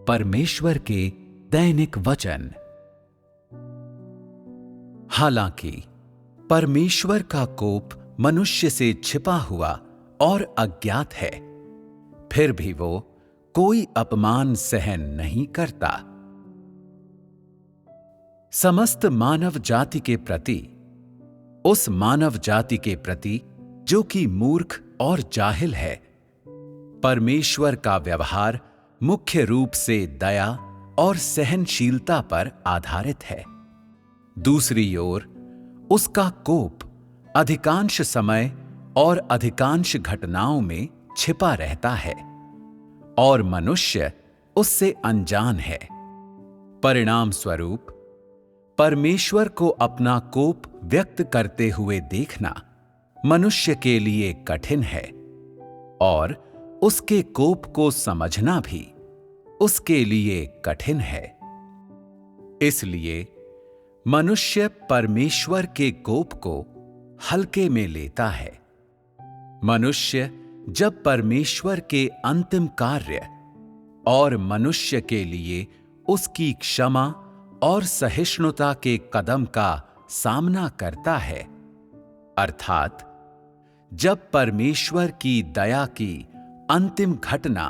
परमेश्वर के दैनिक वचन। हालांकि परमेश्वर का कोप मनुष्य से छिपा हुआ और अज्ञात है, फिर भी वो कोई अपमान सहन नहीं करता। समस्त मानव जाति के प्रति, उस मानव जाति के प्रति जो कि मूर्ख और जाहिल है, परमेश्वर का व्यवहार मुख्य रूप से दया और सहनशीलता पर आधारित है। दूसरी ओर उसका कोप अधिकांश समय और अधिकांश घटनाओं में छिपा रहता है और मनुष्य उससे अनजान है। परिणाम स्वरूप परमेश्वर को अपना कोप व्यक्त करते हुए देखना मनुष्य के लिए कठिन है और उसके कोप को समझना भी उसके लिए कठिन है। इसलिए मनुष्य परमेश्वर के कोप को हल्के में लेता है। मनुष्य जब परमेश्वर के अंतिम कार्य और मनुष्य के लिए उसकी क्षमा और सहिष्णुता के कदम का सामना करता है, अर्थात जब परमेश्वर की दया की अंतिम घटना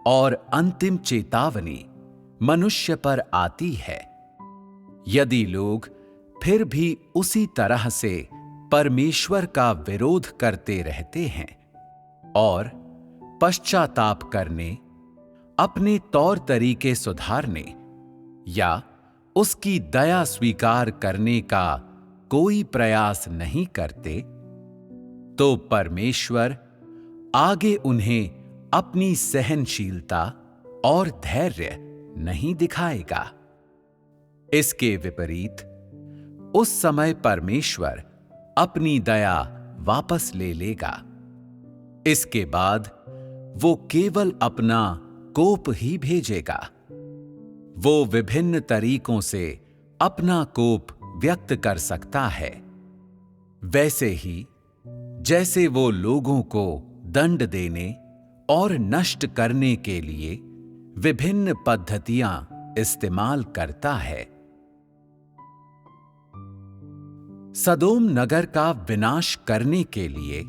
और अंतिम चेतावनी मनुष्य पर आती है, यदि लोग फिर भी उसी तरह से परमेश्वर का विरोध करते रहते हैं और पश्चाताप करने, अपने तौर तरीके सुधारने या उसकी दया स्वीकार करने का कोई प्रयास नहीं करते, तो परमेश्वर आगे उन्हें अपनी सहनशीलता और धैर्य नहीं दिखाएगा। इसके विपरीत उस समय परमेश्वर अपनी दया वापस ले लेगा। इसके बाद वो केवल अपना कोप ही भेजेगा। वो विभिन्न तरीकों से अपना कोप व्यक्त कर सकता है, वैसे ही जैसे वो लोगों को दंड देने और नष्ट करने के लिए विभिन्न पद्धतियां इस्तेमाल करता है। सदोम नगर का विनाश करने के लिए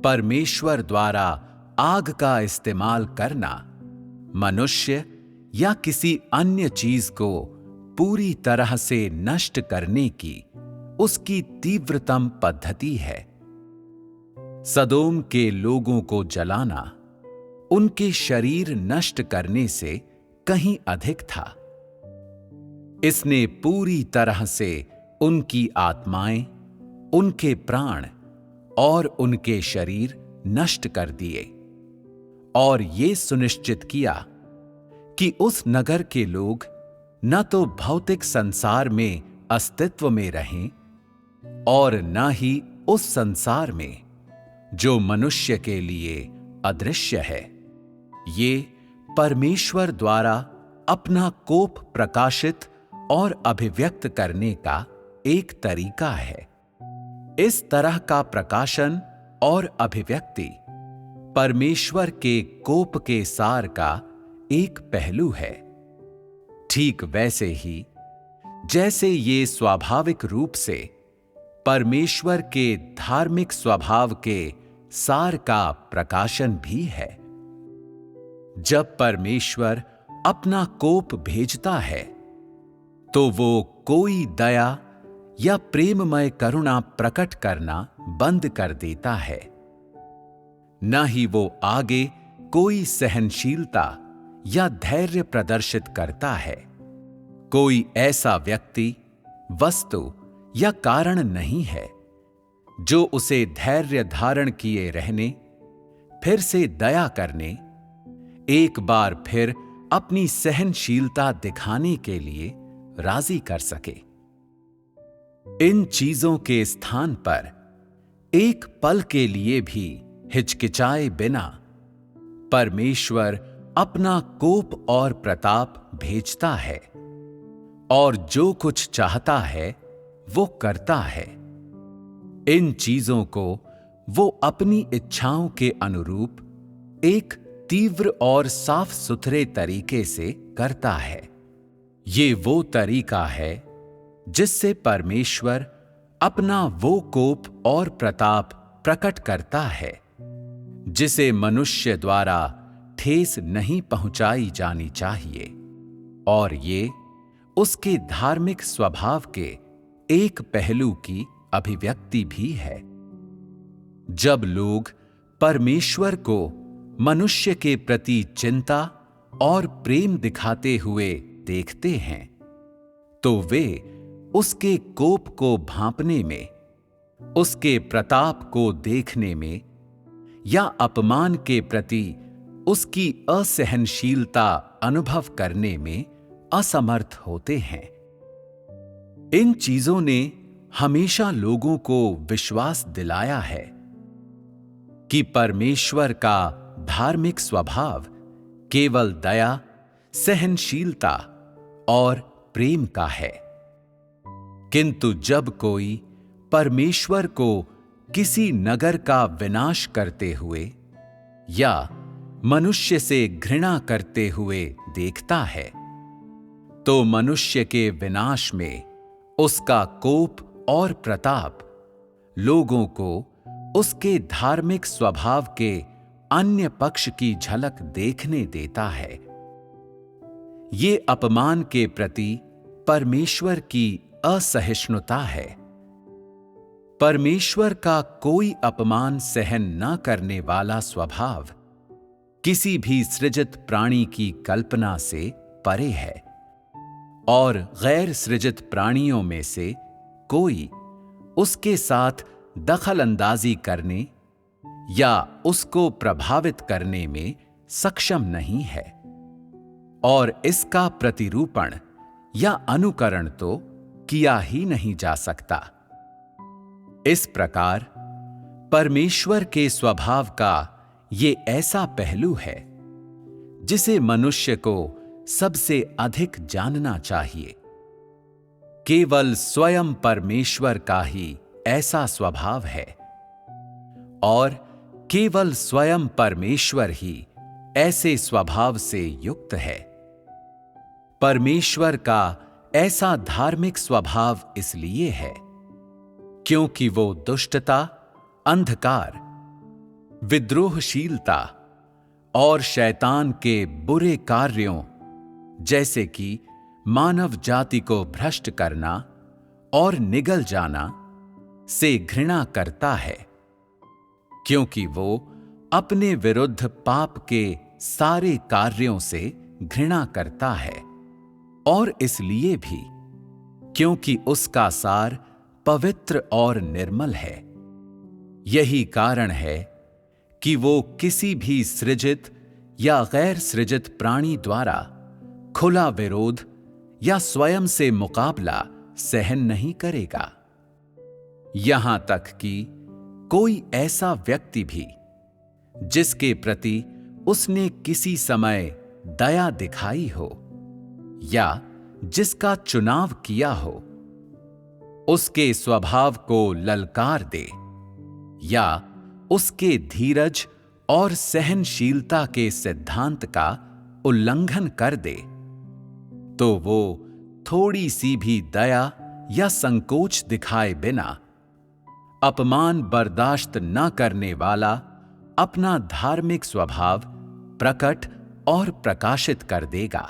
परमेश्वर द्वारा आग का इस्तेमाल करना मनुष्य या किसी अन्य चीज को पूरी तरह से नष्ट करने की उसकी तीव्रतम पद्धति है। सदोम के लोगों को जलाना उनके शरीर नष्ट करने से कहीं अधिक था। इसने पूरी तरह से उनकी आत्माएं, उनके प्राण और उनके शरीर नष्ट कर दिए और ये सुनिश्चित किया कि उस नगर के लोग न तो भौतिक संसार में अस्तित्व में रहें और न ही उस संसार में जो मनुष्य के लिए अदृश्य है। ये परमेश्वर द्वारा अपना कोप प्रकाशित और अभिव्यक्त करने का एक तरीका है। इस तरह का प्रकाशन और अभिव्यक्ति परमेश्वर के कोप के सार का एक पहलू है। ठीक वैसे ही जैसे ये स्वाभाविक रूप से परमेश्वर के धार्मिक स्वभाव के सार का प्रकाशन भी है। जब परमेश्वर अपना कोप भेजता है, तो वो कोई दया या प्रेममय करुणा प्रकट करना बंद कर देता है। न ही वो आगे कोई सहनशीलता या धैर्य प्रदर्शित करता है। कोई ऐसा व्यक्ति, वस्तु या कारण नहीं है जो उसे धैर्य धारण किए रहने, फिर से दया करने, एक बार फिर अपनी सहनशीलता दिखाने के लिए राजी कर सके। इन चीजों के स्थान पर एक पल के लिए भी हिचकिचाए बिना परमेश्वर अपना कोप और प्रताप भेजता है और जो कुछ चाहता है वो करता है। इन चीजों को वो अपनी इच्छाओं के अनुरूप एक तीव्र और साफ सुथरे तरीके से करता है। ये वो तरीका है जिससे परमेश्वर अपना वो कोप और प्रताप प्रकट करता है जिसे मनुष्य द्वारा ठेस नहीं पहुंचाई जानी चाहिए, और ये उसके धार्मिक स्वभाव के एक पहलू की अभिव्यक्ति भी है। जब लोग परमेश्वर को मनुष्य के प्रति चिंता और प्रेम दिखाते हुए देखते हैं, तो वे उसके कोप को भांपने में, उसके प्रताप को देखने में या अपमान के प्रति उसकी असहनशीलता अनुभव करने में असमर्थ होते हैं। इन चीजों ने हमेशा लोगों को विश्वास दिलाया है कि परमेश्वर का धार्मिक स्वभाव केवल दया, सहनशीलता और प्रेम का है। किंतु जब कोई परमेश्वर को किसी नगर का विनाश करते हुए या मनुष्य से घृणा करते हुए देखता है, तो मनुष्य के विनाश में उसका कोप और प्रताप लोगों को उसके धार्मिक स्वभाव के अन्य पक्ष की झलक देखने देता है। ये अपमान के प्रति परमेश्वर की असहिष्णुता है। परमेश्वर का कोई अपमान सहन न करने वाला स्वभाव किसी भी सृजित प्राणी की कल्पना से परे है, और गैर सृजित प्राणियों में से कोई उसके साथ दखल अंदाजी करने या उसको प्रभावित करने में सक्षम नहीं है, और इसका प्रतिरूपण या अनुकरण तो किया ही नहीं जा सकता। इस प्रकार परमेश्वर के स्वभाव का ये ऐसा पहलू है जिसे मनुष्य को सबसे अधिक जानना चाहिए। केवल स्वयं परमेश्वर का ही ऐसा स्वभाव है, और केवल स्वयं परमेश्वर ही ऐसे स्वभाव से युक्त है। परमेश्वर का ऐसा धार्मिक स्वभाव इसलिए है क्योंकि वो दुष्टता, अंधकार, विद्रोहशीलता और शैतान के बुरे कार्यों जैसे कि मानव जाति को भ्रष्ट करना और निगल जाना से घृणा करता है, क्योंकि वो अपने विरुद्ध पाप के सारे कार्यों से घृणा करता है, और इसलिए भी क्योंकि उसका सार पवित्र और निर्मल है। यही कारण है कि वो किसी भी सृजित या गैर सृजित प्राणी द्वारा खुला विरोध या स्वयं से मुकाबला सहन नहीं करेगा। यहां तक कि कोई ऐसा व्यक्ति भी जिसके प्रति उसने किसी समय दया दिखाई हो या जिसका चुनाव किया हो, उसके स्वभाव को ललकार दे या उसके धीरज और सहनशीलता के सिद्धांत का उल्लंघन कर दे, तो वो थोड़ी सी भी दया या संकोच दिखाए बिना अपमान बर्दाश्त न करने वाला अपना धार्मिक स्वभाव प्रकट और प्रकाशित कर देगा।